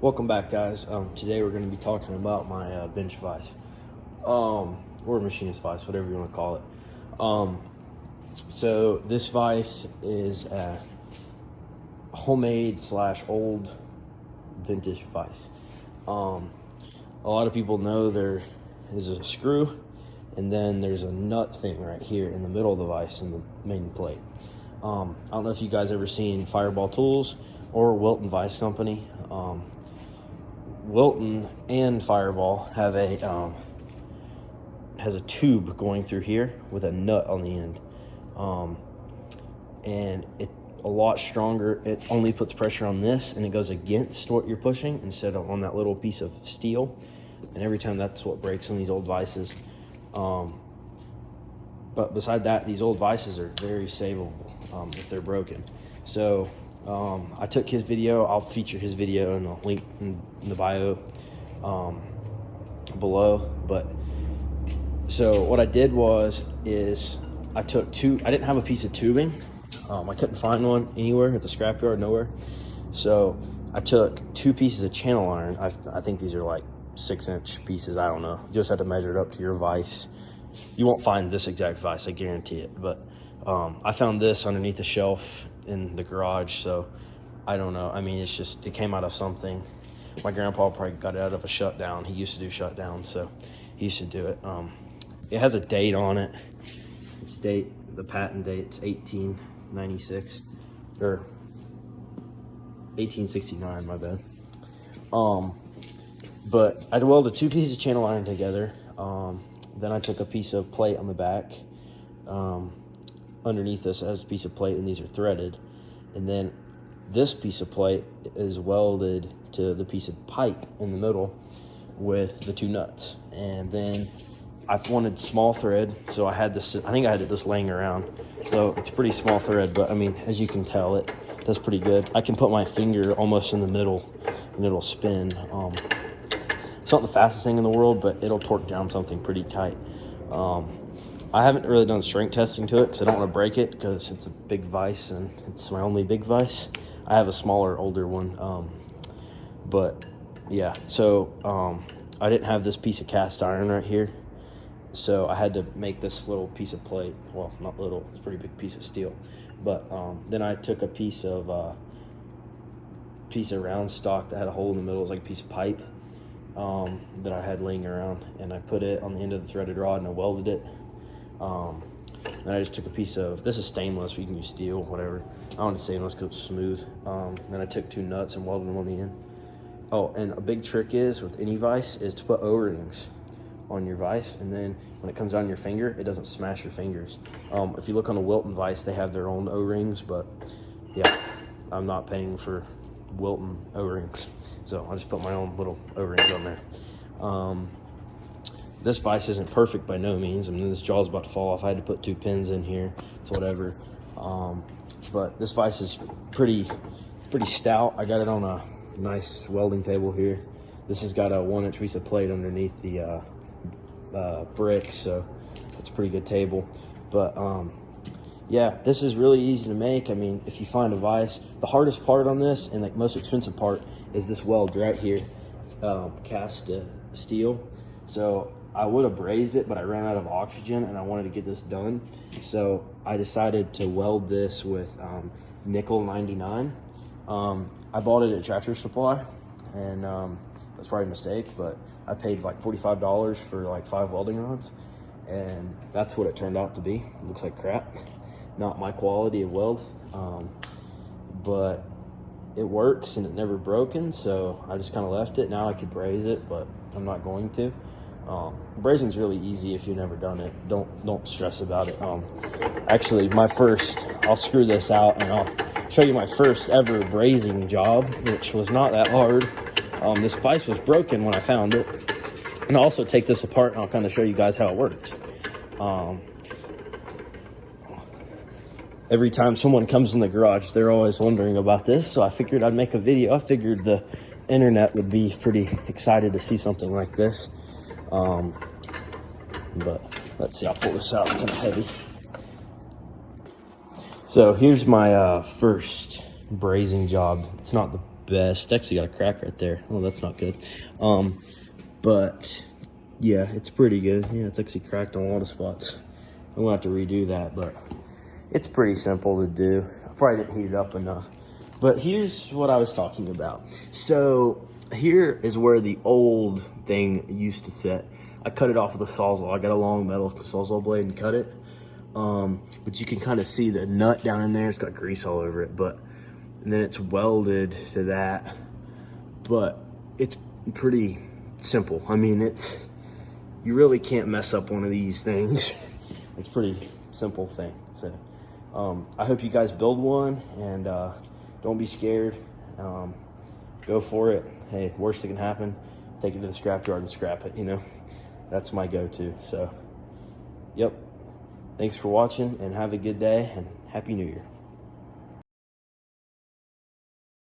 Welcome back, guys. Today we're going to be talking about my bench vise, or machinist vise, whatever you want to call it. So this vise is a homemade / old vintage vise. A lot of people know there is a screw, and then there's a nut thing right here in the middle of the vise in the main plate. I don't know if you guys ever seen Fireball Tools or Wilton Vise Company. Wilton and Fireball have has a tube going through here with a nut on the end, and it a lot stronger. It only puts pressure on this, and it goes against what you're pushing instead of on that little piece of steel. And every time, that's what breaks in these old vices. But beside that, these old vices are very savable if they're broken. So I took his video. I'll feature his video in the link in the bio below. But so what I did is I took I didn't have a piece of tubing. I couldn't find one anywhere at the scrapyard, nowhere. So I took 2 pieces of channel iron. I think these are like 6-inch pieces. I don't know. You just have to measure it up to your vise. You won't find this exact vise, I guarantee it. But I found this underneath the shelf in the garage, so I don't know. I mean, it came out of something. My grandpa probably got it out of a shutdown. He used to do shutdown, so he used to do it. It has a date on it. The patent date's 1896 or 1869. My bad. But I welded 2 pieces of channel iron together. Then I took a piece of plate on the back. Underneath this has a piece of plate, and these are threaded. And then this piece of plate is welded to the piece of pipe in the middle with the 2 nuts. And then I wanted small thread, so I had this. I think I had this laying around, so it's pretty small thread. But I mean, as you can tell, it does pretty good. I can put my finger almost in the middle, and it'll spin. It's not the fastest thing in the world, but it'll torque down something pretty tight. I haven't really done strength testing to it because I don't want to break it, because it's a big vise and it's my only big vise. I have a smaller, older one. But yeah, so I didn't have this piece of cast iron right here, so I had to make this little piece of plate. Well, not little, it's a pretty big piece of steel. But then I took a piece of round stock that had a hole in the middle. It was like a piece of pipe that I had laying around, and I put it on the end of the threaded rod, and I welded it. Then I just took a piece of, this is stainless, but you can use steel, whatever. I wanted stainless because it's smooth. Then I took 2 nuts and welded them on the end. Oh, and a big trick is, with any vise, is to put O-rings on your vise, and then when it comes down your finger, it doesn't smash your fingers. If you look on a Wilton vise, they have their own O-rings, but yeah, I'm not paying for Wilton O-rings, so I just put my own little O-rings on there. This vise isn't perfect by no means. I mean, this jaw's about to fall off. I had to put 2 pins in here, so whatever. But this vise is pretty stout. I got it on a nice welding table here. This has got a 1-inch piece of plate underneath the brick, so it's a pretty good table. But yeah, this is really easy to make. I mean, if you find a vise, the hardest part on this, and like most expensive part, is this weld right here, cast steel. So I would have brazed it, but I ran out of oxygen and I wanted to get this done. So I decided to weld this with nickel 99. I bought it at Tractor Supply, and that's probably a mistake, but I paid like $45 for like 5 welding rods, and that's what it turned out to be. It looks like crap, not my quality of weld, but it works and it never broken, so I just kind of left it. Now I could braze it, but I'm not going to. Brazing is really easy if you've never done it. Don't stress about it. Actually, I'll screw this out and I'll show you my first ever brazing job, which was not that hard. This vise was broken when I found it, and I'll also take this apart and I'll kind of show you guys how it works. Every time someone comes in the garage, they're always wondering about this, so I figured I'd make a video. I figured the internet would be pretty excited to see something like this. But let's see, I'll pull this out. It's kind of heavy. So here's my first brazing job. It's not the best. Actually got a crack right there. Oh, that's not good. But yeah, it's pretty good. Yeah, it's actually cracked on a lot of spots. I'm gonna have to redo that, but it's pretty simple to do. I probably didn't heat it up enough. But here's what I was talking about. So here is where the old thing used to sit. I cut it off with a Sawzall. I got a long metal Sawzall blade and cut it. But you can kind of see the nut down in there. It's got grease all over it, and then it's welded to that. But it's pretty simple. I mean, you really can't mess up one of these things. It's a pretty simple thing. So I hope you guys build one, and don't be scared. Go for it. Hey, worst that can happen, take it to the scrapyard and scrap it, you know? That's my go-to. So, yep. Thanks for watching, and have a good day, and Happy New Year.